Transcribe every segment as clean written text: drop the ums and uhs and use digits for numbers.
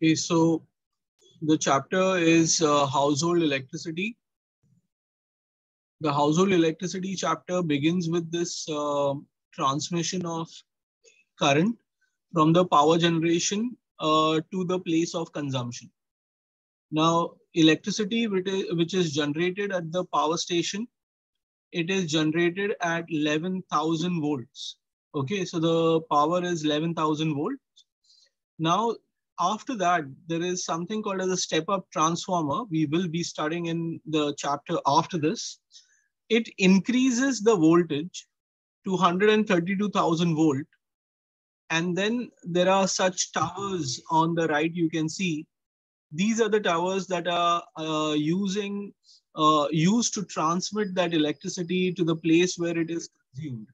Okay, so the chapter is household electricity. The household electricity chapter begins with this transmission of current from the power generation to the place of consumption. Now, electricity which is generated at the power station, it is generated at 11,000 volts. Okay, so the power is 11,000 volts. Now, after that, there is something called as a step-up transformer. We will be studying in the chapter after this. It increases the voltage to 132,000 volt. And then there are such towers on the right, you can see. These are the towers that are used to transmit that electricity to the place where it is consumed.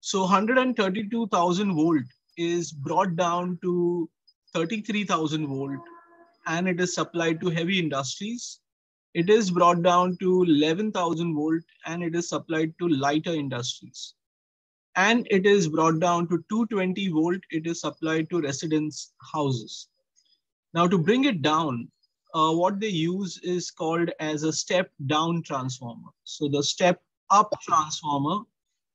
So 132,000 volt is brought down to 33,000 volt and it is supplied to heavy industries. It is brought down to 11,000 volt and it is supplied to lighter industries. And it is brought down to 220 volt, it is supplied to residence houses. Now to bring it down, what they use is called as a step down transformer. So the step up transformer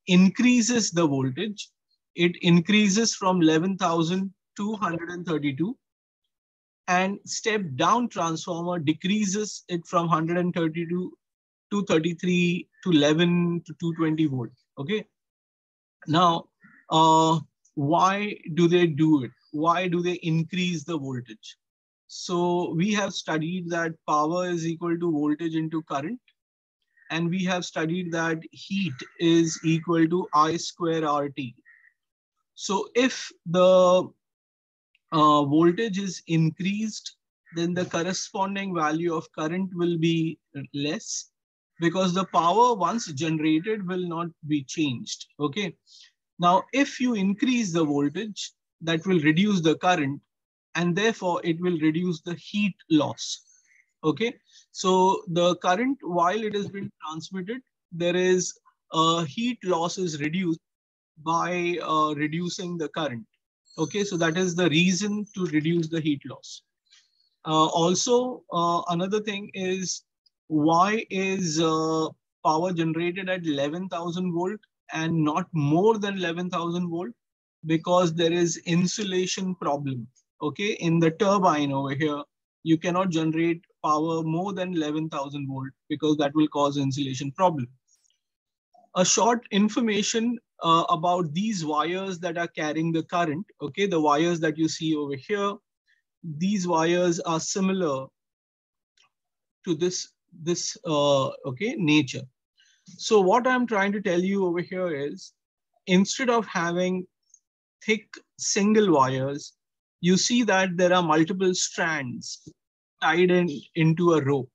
increases the voltage. It increases from 11,232, and step down transformer decreases it from 132 to 33 to 11 to 220 volt. Okay. Now, why do they do it? Why do they increase the voltage? So we have studied that power is equal to voltage into current. And we have studied that heat is equal to I square RT. So if the voltage is increased, then the corresponding value of current will be less because the power once generated will not be changed. Okay. Now, if you increase the voltage, that will reduce the current and therefore it will reduce the heat loss. Okay. So the current, while it is being transmitted, there is heat loss is reduced by reducing the current. Okay, so that is the reason to reduce the heat loss. Also, another thing is why is power generated at 11,000 volt and not more than 11,000 volt? Because there is insulation problem. Okay, in the turbine over here, you cannot generate power more than 11,000 volt because that will cause insulation problem. A short information about these wires that are carrying the current. Okay, the wires that you see over here, these wires are similar to this nature. So what I'm trying to tell you over here is, instead of having thick single wires, you see that there are multiple strands tied into a rope.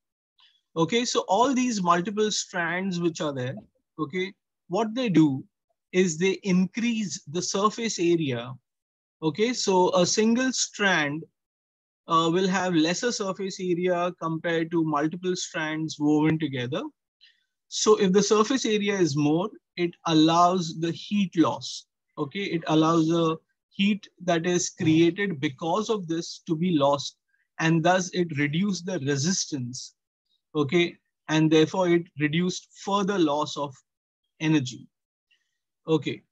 Okay, so all these multiple strands which are there, okay, what they do is they increase the surface area. Okay, so a single strand will have lesser surface area compared to multiple strands woven together. So if the surface area is more, it allows the heat loss. Okay, it allows the heat that is created because of this to be lost, and thus it reduces the resistance. Okay, and therefore it reduced further loss of energy. Okay,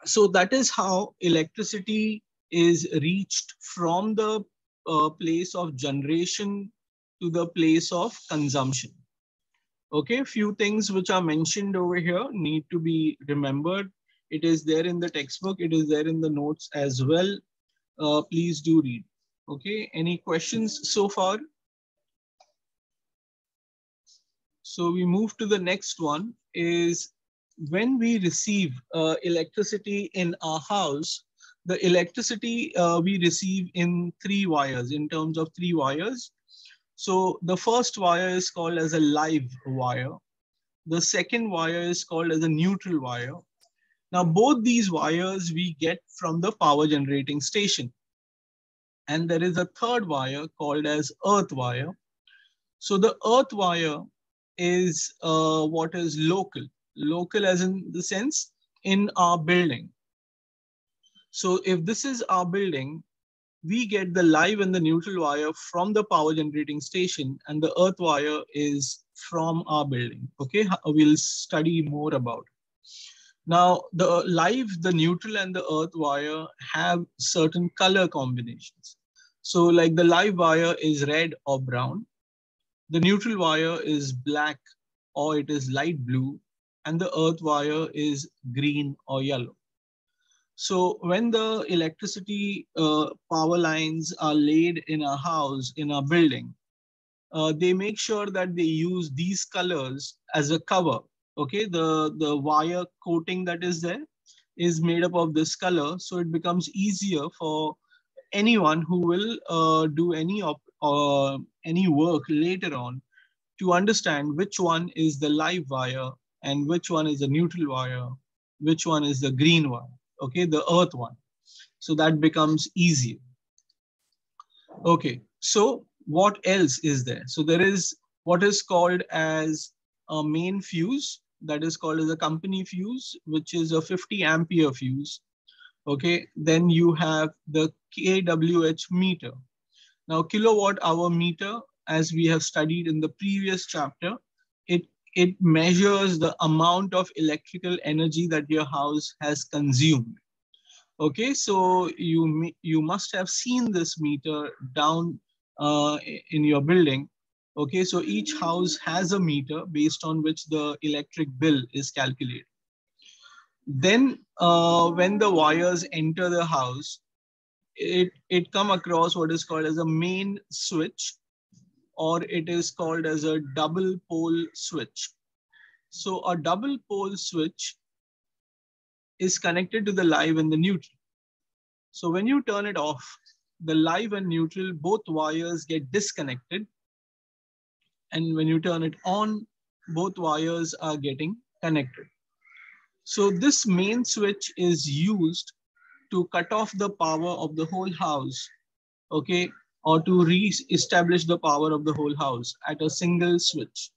so that is how electricity is reached from the place of generation to the place of consumption. Okay, few things which are mentioned over here need to be remembered. It is there in the textbook, it is there in the notes as well. Please do read. Okay, any questions so far? So we move to the next one is, when we receive electricity in our house, the electricity we receive in three wires, in terms of three wires. So the first wire is called as a live wire. The second wire is called as a neutral wire. Now both these wires we get from the power generating station. And there is a third wire called as earth wire. So the earth wire is what is local. Local as in the sense in our building. So if this is our building, we get the live and the neutral wire from the power generating station, and the earth wire is from our building. Okay, we'll study more about it. Now, the live, the neutral, and the earth wire have certain color combinations. So, like the live wire is red or brown, the neutral wire is black or it is light blue, and the earth wire is green or yellow. So when the electricity power lines are laid in a house, in a building, they make sure that they use these colors as a cover. Okay, the wire coating that is there is made up of this color, so it becomes easier for anyone who will do any work later on to understand which one is the live wire and which one is the neutral wire, which one is the green one, okay, the earth one. So that becomes easier. Okay, so what else is there? So there is what is called as a main fuse, that is called as a company fuse, which is a 50 ampere fuse. Okay, then you have the kWh meter. Now, kilowatt hour meter, as we have studied in the previous chapter, it, it measures the amount of electrical energy that your house has consumed. Okay, so you must have seen this meter down in your building. Okay, so each house has a meter based on which the electric bill is calculated. Then when the wires enter the house, it come across what is called as a main switch, or it is called as a double pole switch. So a double pole switch is connected to the live and the neutral. So when you turn it off, the live and neutral, both wires get disconnected. And when you turn it on, both wires are getting connected. So this main switch is used to cut off the power of the whole house, okay, or to re-establish the power of the whole house at a single switch.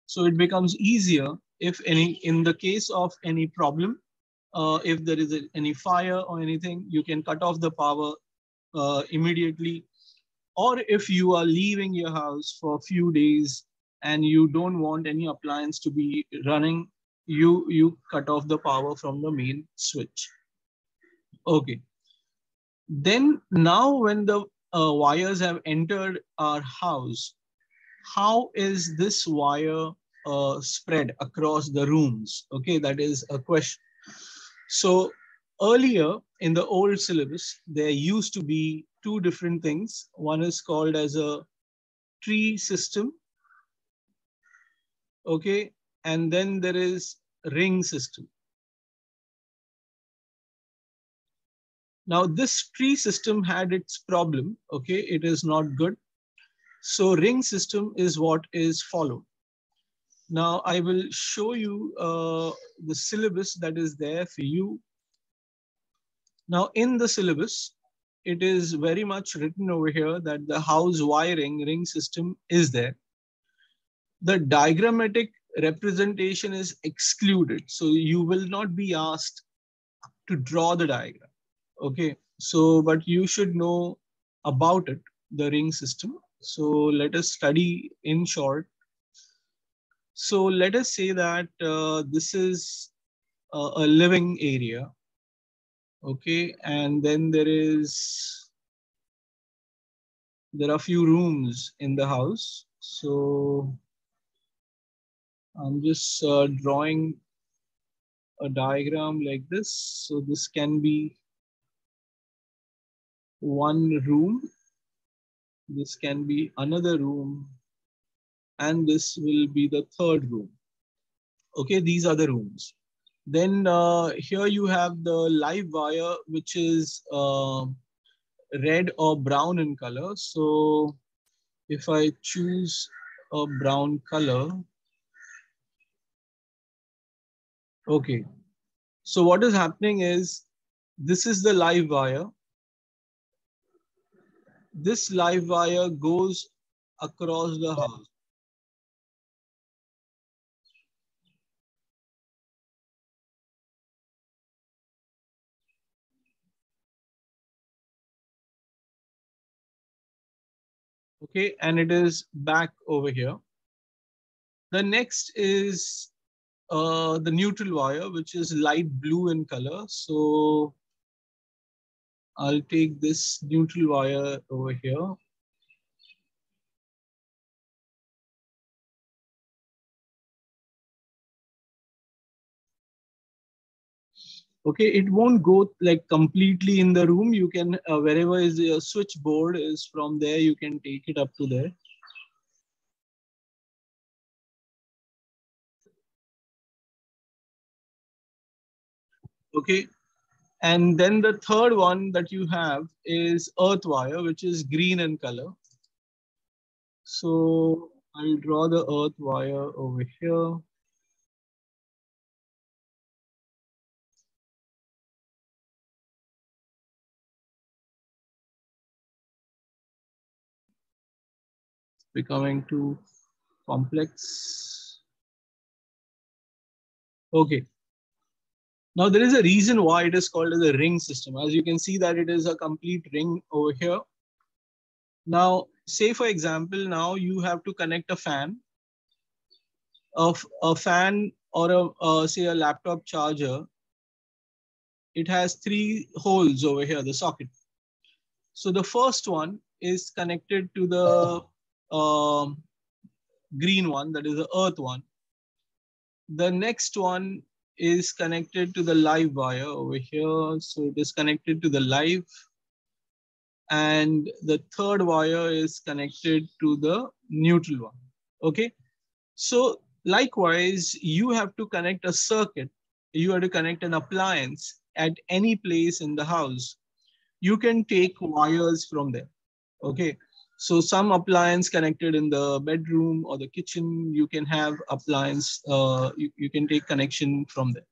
So it becomes easier if in the case of any problem, if there is any fire or anything, you can cut off the power immediately. Or if you are leaving your house for a few days and you don't want any appliance to be running, you cut off the power from the main switch. Okay. Then now when the wires have entered our house, how is this wire spread across the rooms? Okay, that is a question. So earlier in the old syllabus, there used to be two different things. One is called as a tree system, okay, and then there is ring system. Now this tree system had its problem, okay, it is not good. So ring system is what is followed. Now I will show you the syllabus that is there for you. Now in the syllabus, it is very much written over here that the house wiring ring system is there. The diagrammatic representation is excluded. So you will not be asked to draw the diagram. Okay, so but you should know about it, the ring system. So let us study in short. So let us say that this is a living area. Okay, and then there are a few rooms in the house. So I'm just drawing a diagram like this. So this can be one room, this can be another room, and this will be the third room. Okay, these are the rooms. Then here you have the live wire, which is red or brown in color. So if I choose a brown color, okay. So what is happening is this is the live wire. This live wire goes across the house. Okay, and it is back over here. The next is the neutral wire, which is light blue in color. So I'll take this neutral wire over here. Okay, it won't go like completely in the room. You can, wherever is your switchboard is, from there, you can take it up to there. Okay, and then the third one that you have is earth wire, which is green in color. So I'll draw the earth wire over here. It's becoming too complex. Okay. Now there is a reason why it is called as a ring system. As you can see that it is a complete ring over here. Now, say for example, now you have to connect a fan of a fan or a say a laptop charger. It has three holes over here, the socket. So the first one is connected to the green one, that is the earth one. The next one is connected to the live wire over here. So it is connected to the live. And the third wire is connected to the neutral one. Okay. So likewise, you have to connect a circuit. You have to connect an appliance at any place in the house. You can take wires from there. Okay. So some appliance connected in the bedroom or the kitchen, you can have appliance, you can take connection from there.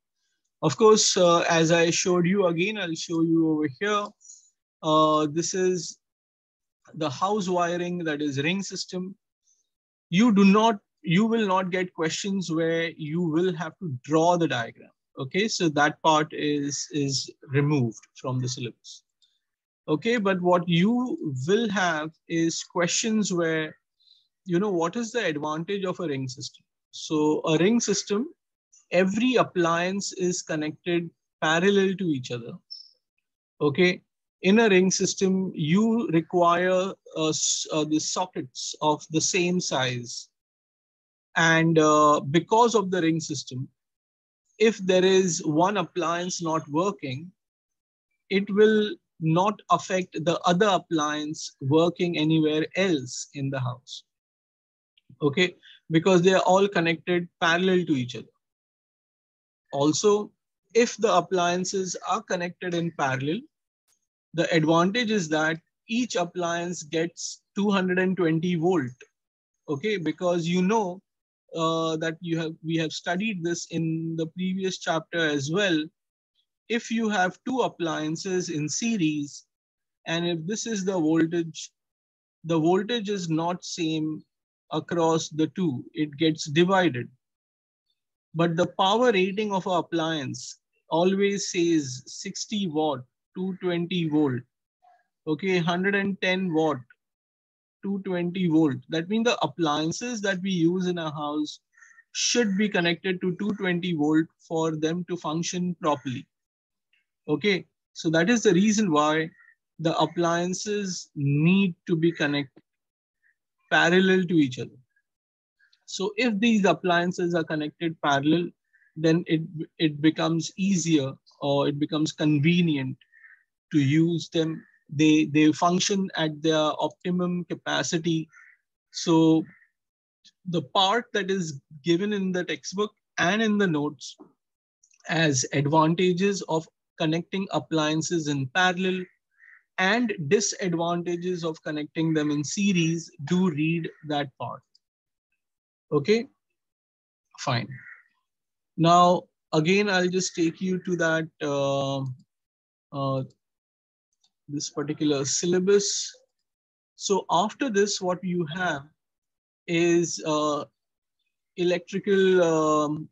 Of course, as I showed you again, I'll show you over here. This is the house wiring, that is ring system. You will not get questions where you will have to draw the diagram. Okay, so that part is removed from the syllabus. Okay, but what you will have is questions where, what is the advantage of a ring system? So a ring system, every appliance is connected parallel to each other. Okay, in a ring system, you require the sockets of the same size. And because of the ring system, if there is one appliance not working, it will not affect the other appliance working anywhere else in the house. Okay, because they are all connected parallel to each other. Also, if the appliances are connected in parallel, the advantage is that each appliance gets 220 volt. Okay, because that we have studied this in the previous chapter as well. If you have two appliances in series, and if this is the voltage is not same across the two, it gets divided. But the power rating of an appliance always says 60 watt, 220 volt, okay, 110 watt, 220 volt. That means the appliances that we use in a house should be connected to 220 volt for them to function properly. Okay, so that is the reason why the appliances need to be connected parallel to each other. So if these appliances are connected parallel, then it becomes easier, or it becomes convenient to use them. They function at their optimum capacity. So the part that is given in the textbook and in the notes as advantages of connecting appliances in parallel and disadvantages of connecting them in series, do read that part. Okay, fine. Now, again, I'll just take you to that this particular syllabus. So after this, what you have is electrical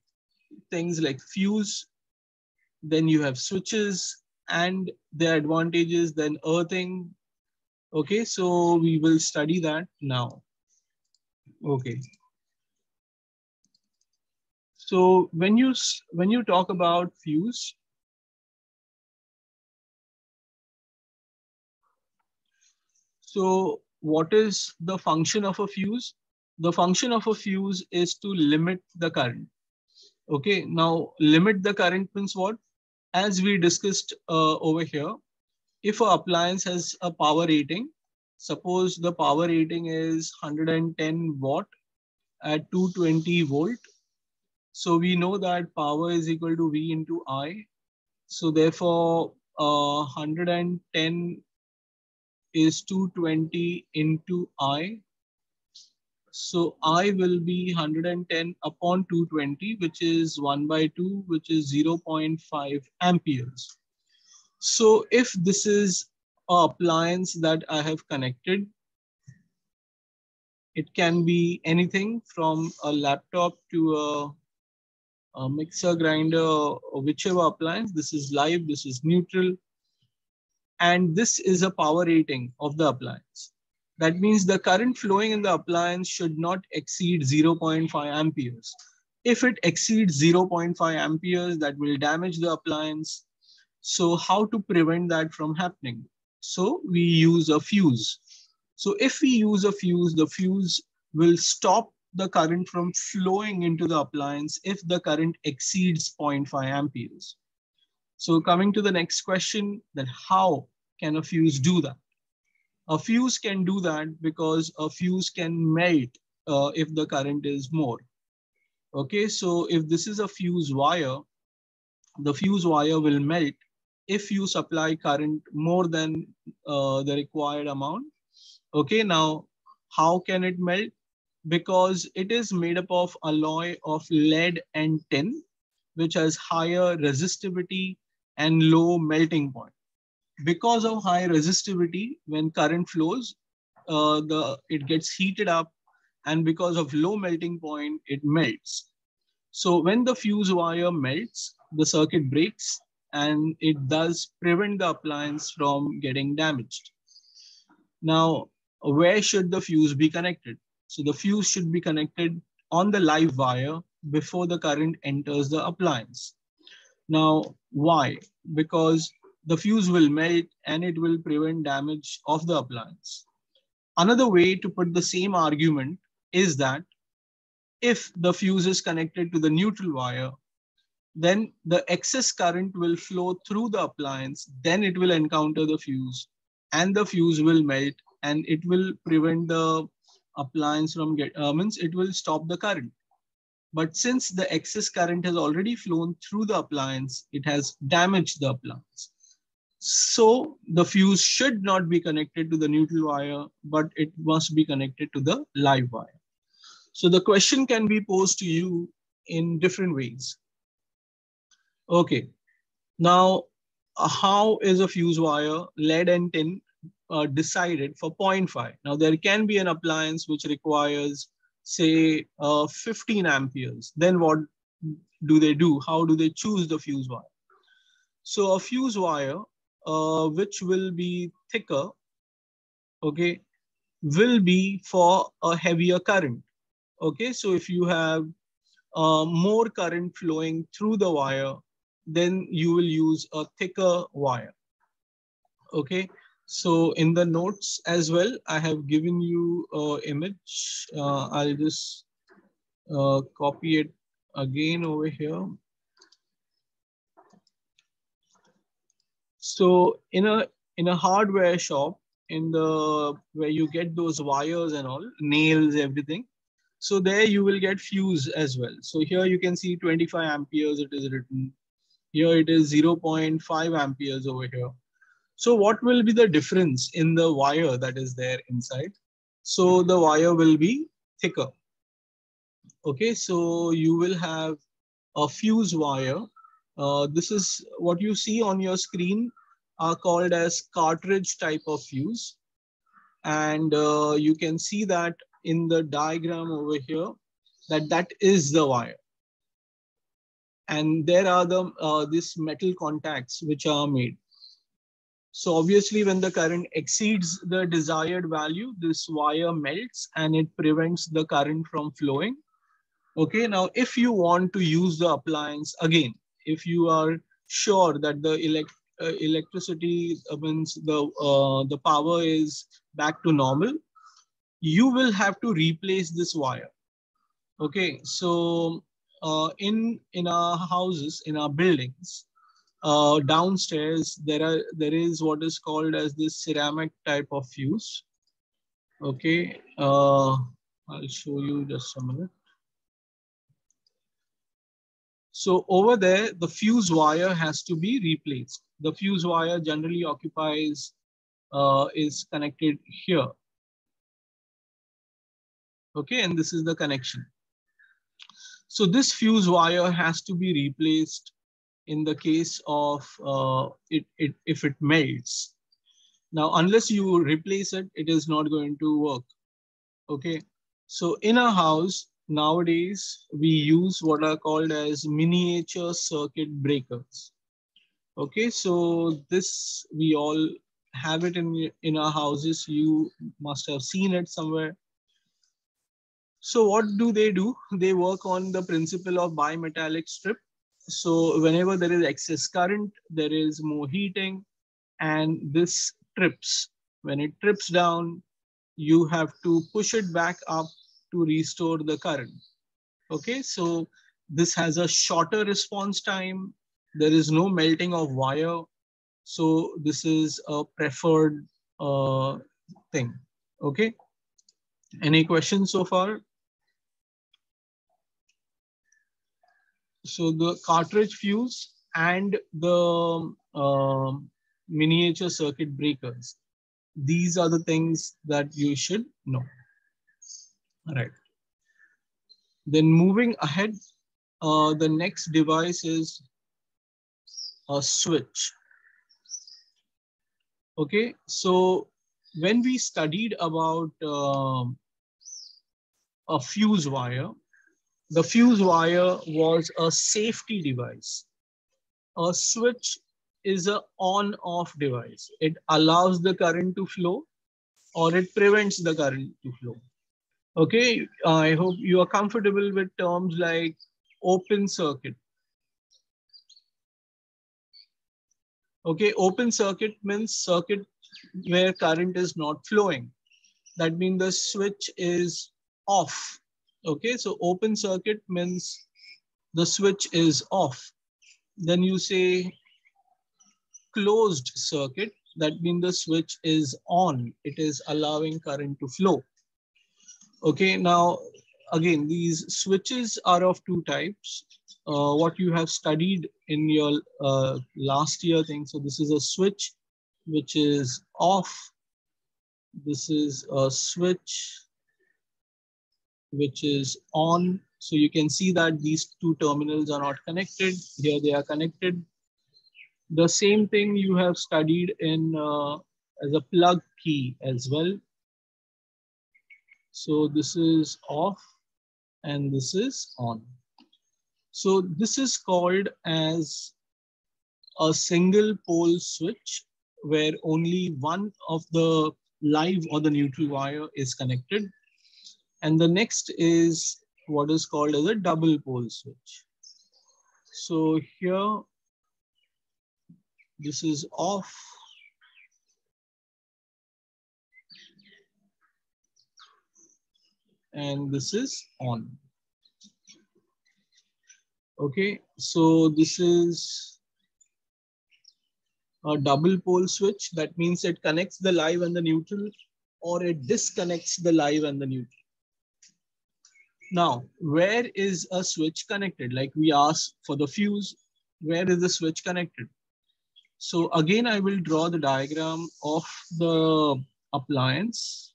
things like fuse. Then you have switches and their advantages, then earthing, Okay, so we will study that now. Okay. So when you talk about fuse, so what is the function of a fuse? The function of a fuse is to limit the current. Okay, now limit the current means what? As we discussed over here, if an appliance has a power rating, suppose the power rating is 110 watt at 220 volt. So we know that power is equal to V into I. So therefore, 110 is 220 into I. So I will be 110 upon 220, which is 1 by 2, which is 0.5 amperes. So if this is an appliance that I have connected, it can be anything from a laptop to a mixer, grinder, or whichever appliance. This is live, this is neutral, and this is a power rating of the appliance. That means the current flowing in the appliance should not exceed 0.5 amperes. If it exceeds 0.5 amperes, that will damage the appliance. So how to prevent that from happening? So we use a fuse. So if we use a fuse, the fuse will stop the current from flowing into the appliance if the current exceeds 0.5 amperes. So coming to the next question, that how can a fuse do that? A fuse can do that because a fuse can melt if the current is more. Okay, so if this is a fuse wire, the fuse wire will melt if you supply current more than the required amount. Okay, now how can it melt? Because it is made up of alloy of lead and tin, which has higher resistivity and low melting point. Because of high resistivity, when current flows, it gets heated up, and because of low melting point, it melts. So when the fuse wire melts, the circuit breaks, and it does prevent the appliance from getting damaged. Now, where should the fuse be connected? So the fuse should be connected on the live wire before the current enters the appliance. Now, why? Because the fuse will melt and it will prevent damage of the appliance. Another way to put the same argument is that if the fuse is connected to the neutral wire, then the excess current will flow through the appliance, then it will encounter the fuse, and the fuse will melt, and it will prevent the appliance from means it will stop the current. But since the excess current has already flown through the appliance, it has damaged the appliance. So the fuse should not be connected to the neutral wire, but it must be connected to the live wire. So the question can be posed to you in different ways. Okay, now how is a fuse wire, lead and tin, decided for 0.5? Now there can be an appliance which requires, say, 15 amperes. Then what do they do? How do they choose the fuse wire? So a fuse wire, which will be thicker, okay, will be for a heavier current. Okay, so if you have more current flowing through the wire, then you will use a thicker wire. Okay, so in the notes as well, I have given you an image. I'll just copy it again over here. So in a hardware shop, in the where you get those wires and all, nails, everything. So there you will get fuse as well. So here you can see 25 amperes it is written. Here it is 0.5 amperes over here. So what will be the difference in the wire that is there inside? So the wire will be thicker. Okay, so you will have a fuse wire. This is what you see on your screen are called as cartridge type of fuse. And you can see that in the diagram over here, that is the wire. And there are these metal contacts which are made. So obviously when the current exceeds the desired value, this wire melts and it prevents the current from flowing. Okay, now if you want to use the appliance again, if you are sure that the electricity means the power is back to normal, you will have to replace this wire. Okay, so in our houses, in our buildings, downstairs there is what is called as this ceramic type of fuse. Okay, I'll show you just a minute. So over there, the fuse wire has to be replaced. The fuse wire generally occupies, is connected here. Okay, and this is the connection. So this fuse wire has to be replaced in the case of if it melts. Now, unless you replace it, it is not going to work. Okay, so in a house nowadays, we use what are called as miniature circuit breakers. Okay, so this we all have it in our houses. You must have seen it somewhere. So what do? They work on the principle of bimetallic strip. So whenever there is excess current, there is more heating, and this trips. When it trips down, you have to push it back up to restore the current. Okay, so this has a shorter response time. There is no melting of wire. So this is a preferred thing. Okay, any questions so far? So the cartridge fuse and the miniature circuit breakers, these are the things that you should know. All right. Then moving ahead, the next device is a switch. Okay, so when we studied about a fuse wire, the fuse wire was a safety device. A switch is an on-off device. It allows the current to flow or it prevents the current to flow. Okay, I hope you are comfortable with terms like open circuit. Okay, open circuit means circuit where current is not flowing. That means the switch is off. Okay, so open circuit means the switch is off. Then you say closed circuit, that means the switch is on. It is allowing current to flow. Okay, now again, these switches are of two types. What you have studied in your last year thing. So this is a switch which is off. This is a switch which is on. So you can see that these two terminals are not connected. Here they are connected. The same thing you have studied in as a plug key as well. So this is off and this is on. So this is called as a single pole switch where only one of the live or the neutral wire is connected. And the next is what is called as a double pole switch. So here, this is off. And this is on. Okay, so this is a double pole switch. That means it connects the live and the neutral, or it disconnects the live and the neutral. Now, where is a switch connected? Like we asked for the fuse, where is the switch connected? So again, I will draw the diagram of the appliance.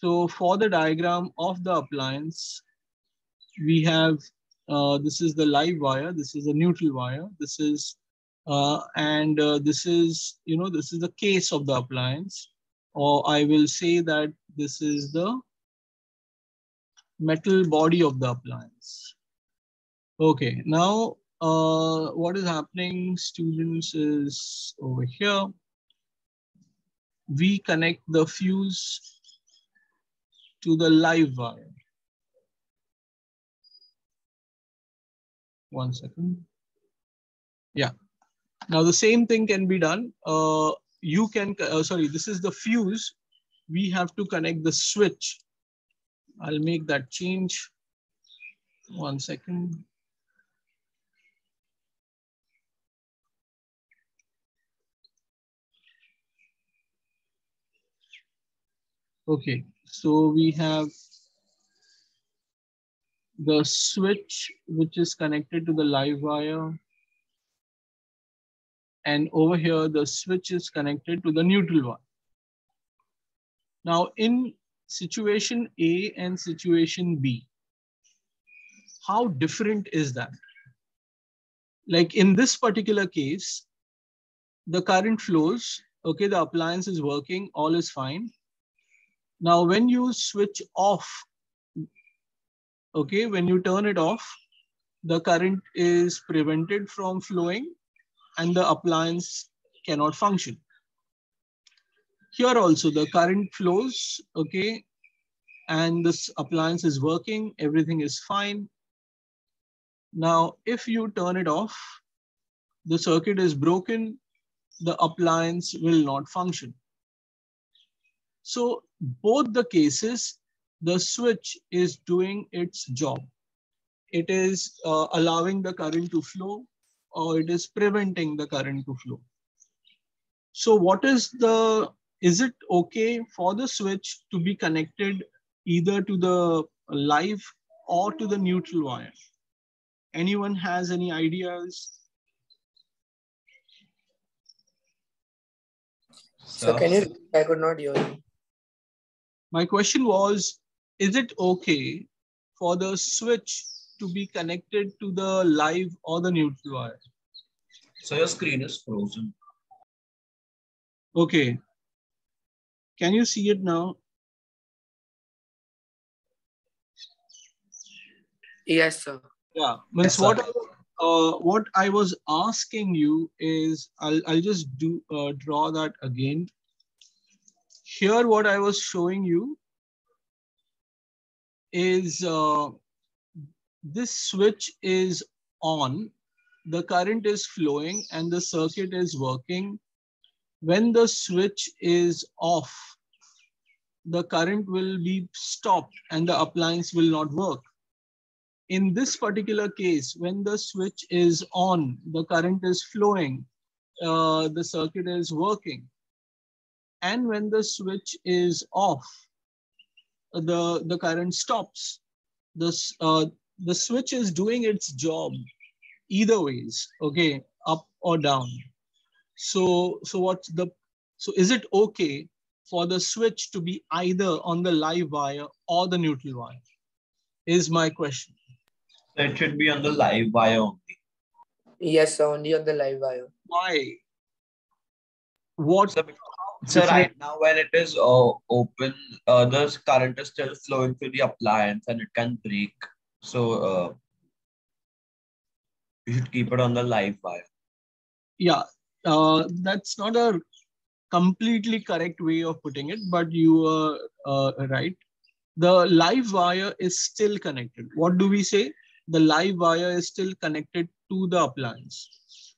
So for the diagram of the appliance, we have, this is the live wire, this is the neutral wire, this is, this is, this is the case of the appliance, or I will say that this is the metal body of the appliance. Okay, now what is happening, students, is over here. We connect the fuse to the live wire. One second. Yeah. Now the same thing can be done. You can, sorry, this is the fuse. We have to connect the switch. I'll make that change. One second. Okay, so we have the switch which is connected to the live wire. And over here, the switch is connected to the neutral wire. Now in situation A and situation B, how different is that? Like in this particular case, the current flows, okay, the appliance is working, all is fine. Now when you switch off, okay, when you turn it off, the current is prevented from flowing and the appliance cannot function. Here also the current flows, okay, and this appliance is working, everything is fine. Now, if you turn it off, the circuit is broken, the appliance will not function. So both the cases, the switch is doing its job. It is allowing the current to flow, or it is preventing the current to flow. So what is it okay for the switch to be connected either to the live or to the neutral wire? Anyone has any ideas? So can you? I could not hear you. My question was, is it okay for the switch to be connected to the live or the neutral wire? So your screen is frozen. Okay. Can you see it now? Yes, sir. Yeah. Means Yes, sir. what I was asking you is, I'll just draw that again. Here, what I was showing you is this switch is on, the current is flowing, and the circuit is working. When the switch is off, the current will be stopped and the appliance will not work. In this particular case, when the switch is on, the current is flowing, the circuit is working. And when the switch is off, the current stops. The switch is doing its job either ways, okay, up or down. So is it okay for the switch to be either on the live wire or the neutral wire? Is my question. So it should be on the live wire only. Yes, sir. Only on the live wire. Why? What? So right now when it is open, the current is still flowing through the appliance and it can break. So you should keep it on the live wire. Yeah, that's not a completely correct way of putting it, but you are right. The live wire is still connected. What do we say? The live wire is still connected to the appliance.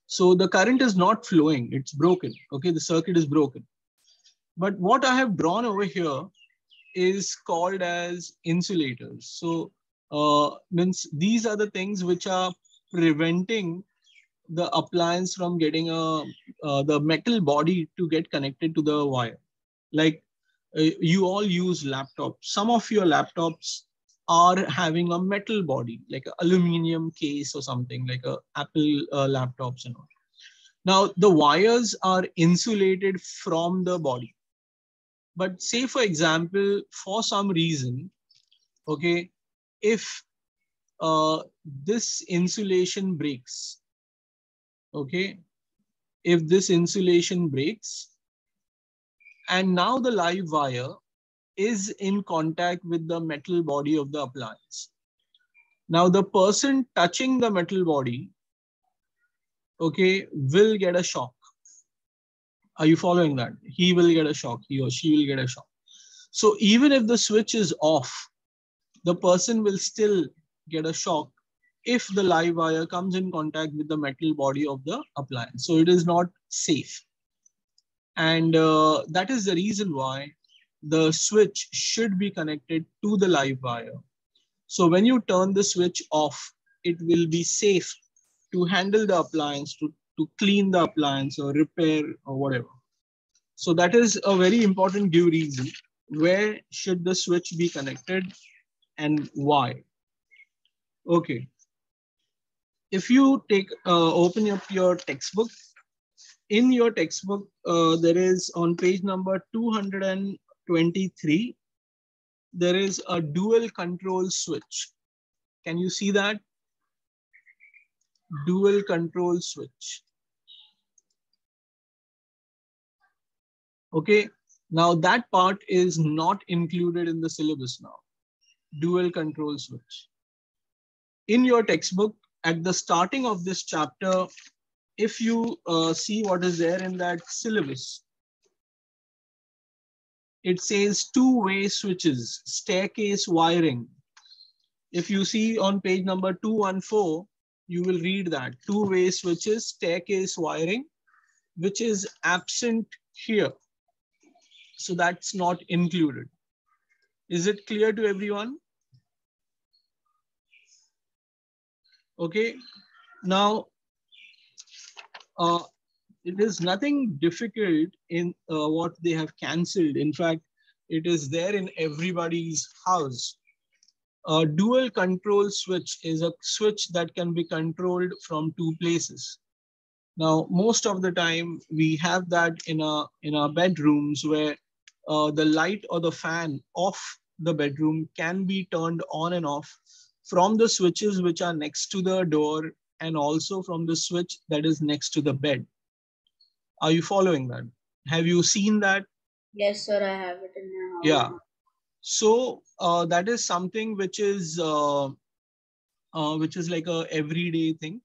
So the current is not flowing, it's broken. Okay, the circuit is broken. But what I have drawn over here is called as insulators. So means these are the things which are preventing the appliance from getting the metal body to get connected to the wire. Like you all use laptops. Some of your laptops are having a metal body, like an aluminum case or something, like a Apple laptops and all. Now the wires are insulated from the body. But say for example, for some reason, okay, if this insulation breaks, okay, if this insulation breaks and now the live wire is in contact with the metal body of the appliance. Now the person touching the metal body, okay, will get a shock. Are you following that? He will get a shock, he or she will get a shock. So even if the switch is off, the person will still get a shock if the live wire comes in contact with the metal body of the appliance. So it is not safe. And that is the reason why the switch should be connected to the live wire. So when you turn the switch off, it will be safe to handle the appliance, to clean the appliance or repair or whatever. So that is a very important due reason. Where should the switch be connected and why? Okay. If you take open up your textbook, in your textbook, there is on page number 223, there is a dual control switch. Can you see that? Dual control switch. Okay. Now that part is not included in the syllabus now. Dual control switch. In your textbook, at the starting of this chapter, if you see what is there in that syllabus, it says two-way switches, staircase wiring. If you see on page number 214, you will read that two-way switches, staircase wiring, which is absent here. So that's not included. Is it clear to everyone? Okay. Now, it is nothing difficult in what they have cancelled. In fact, it is there in everybody's house. A dual control switch is a switch that can be controlled from two places. Now, most of the time we have that in our bedrooms where the light or the fan of the bedroom can be turned on and off from the switches which are next to the door and also from the switch that is next to the bed. Are you following that? Have you seen that? Yes, sir, I have it in my house. Yeah. So that is something which is like a everyday thing.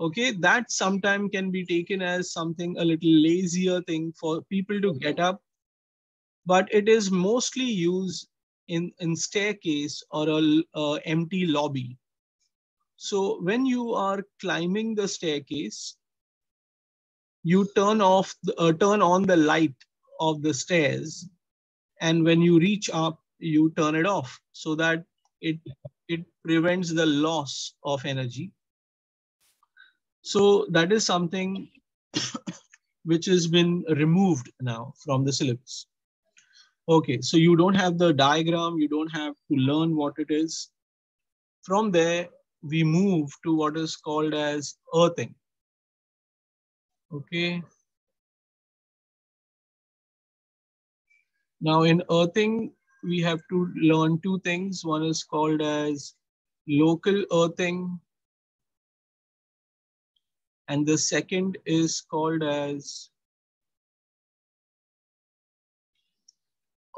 Okay, that sometimes can be taken as something a little lazier thing for people to get up, but it is mostly used in staircase or a empty lobby. So when you are climbing the staircase, you turn on the light of the stairs, and when you reach up, you turn it off so that it prevents the loss of energy. So that is something which has been removed now from the syllabus. Okay, so you don't have the diagram, you don't have to learn what it is. From there, we move to what is called as earthing. Okay. Now in earthing, we have to learn two things. One is called as local earthing, and the second is called as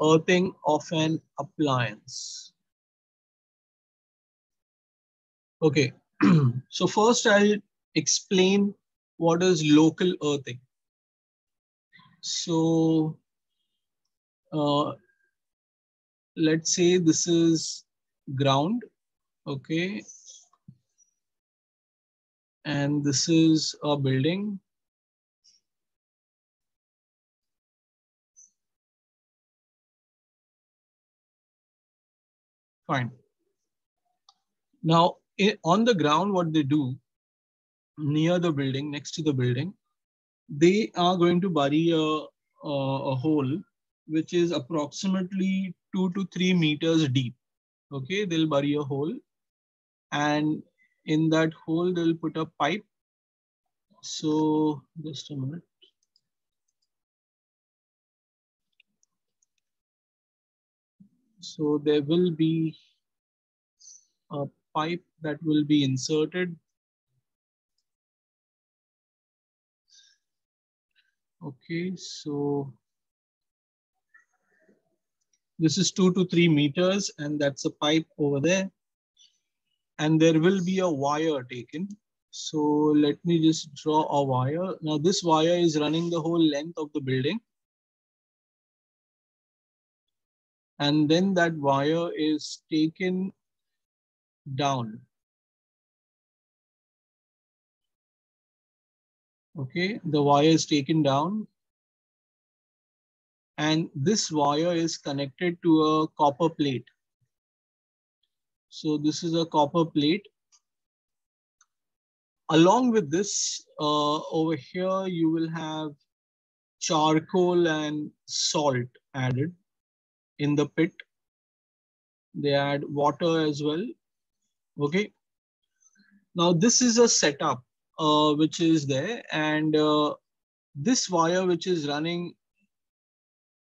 earthing of an appliance. Okay, so first I'll explain what is local earthing. So let's say this is ground, okay, and this is a building. Fine. Now on the ground, what they do near the building, next to the building, they are going to bury a hole which is approximately 2 to 3 meters deep. Okay, they'll bury a hole, and in that hole they'll put a pipe. So just a minute. So there will be a pipe that will be inserted. Okay, so this is 2 to 3 meters, and that's a pipe over there. and there will be a wire taken. So let me just draw a wire. Now this wire is running the whole length of the building. And then that wire is taken down. Okay, the wire is taken down. And this wire is connected to a copper plate. So this is a copper plate. Along with this, over here, you will have charcoal and salt added in the pit. They add water as well. Okay. Now this is a setup which is there, and this wire which is running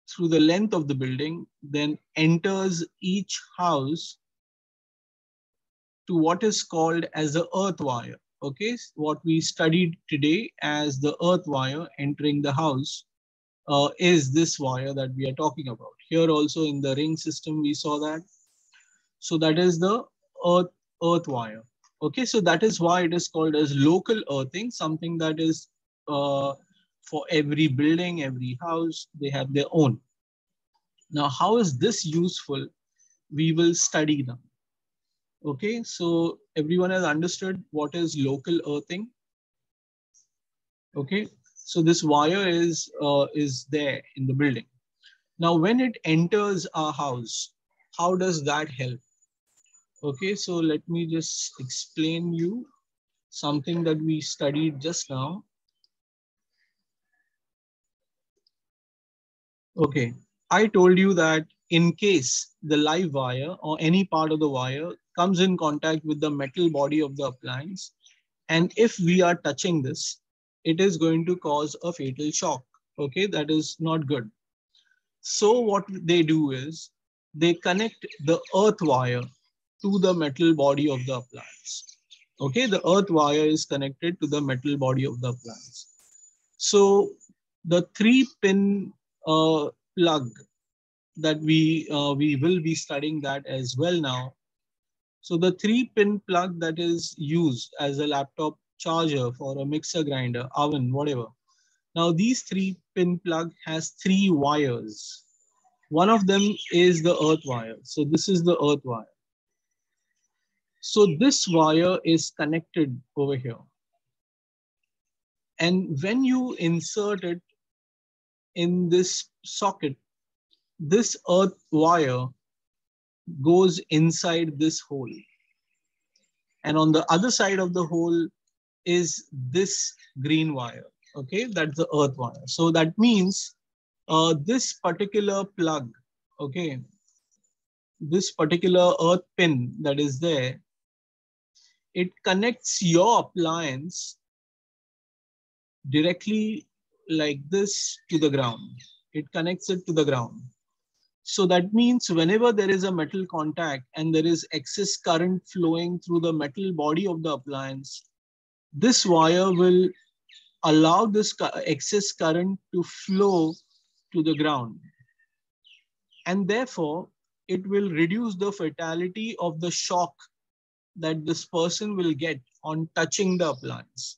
through the length of the building then enters each house to what is called as the earth wire. Okay, what we studied today as the earth wire entering the house is this wire that we are talking about. Here also in the ring system we saw that. So that is the earth wire. Okay, so that is why it is called as local earthing, something that is for every building, every house, they have their own. Now, how is this useful? We will study them. Okay, so everyone has understood what is local earthing. Okay, so this wire is there in the building. Now, when it enters our house, how does that help? Okay, so let me just explain you something that we studied just now. Okay, I told you that in case the live wire or any part of the wire comes in contact with the metal body of the appliance, and if we are touching this, it is going to cause a fatal shock. Okay, that is not good. So what they do is they connect the earth wire to the metal body of the appliance. Okay, the earth wire is connected to the metal body of the appliance. So the 3-pin plug that we will be studying that as well now. So the 3-pin plug that is used as a laptop charger for a mixer grinder, oven, whatever. Now these 3-pin plug has 3 wires. One of them is the earth wire. So this is the earth wire. So this wire is connected over here. And when you insert it in this socket, this earth wire goes inside this hole. And on the other side of the hole is this green wire. Okay, that's the earth wire. So that means this particular plug, okay, this particular earth pin that is there, it connects your appliance directly like this to the ground. It connects it to the ground. So that means whenever there is a metal contact and there is excess current flowing through the metal body of the appliance, this wire will allow this excess current to flow to the ground. And therefore, it will reduce the fatality of the shock that this person will get on touching the appliance.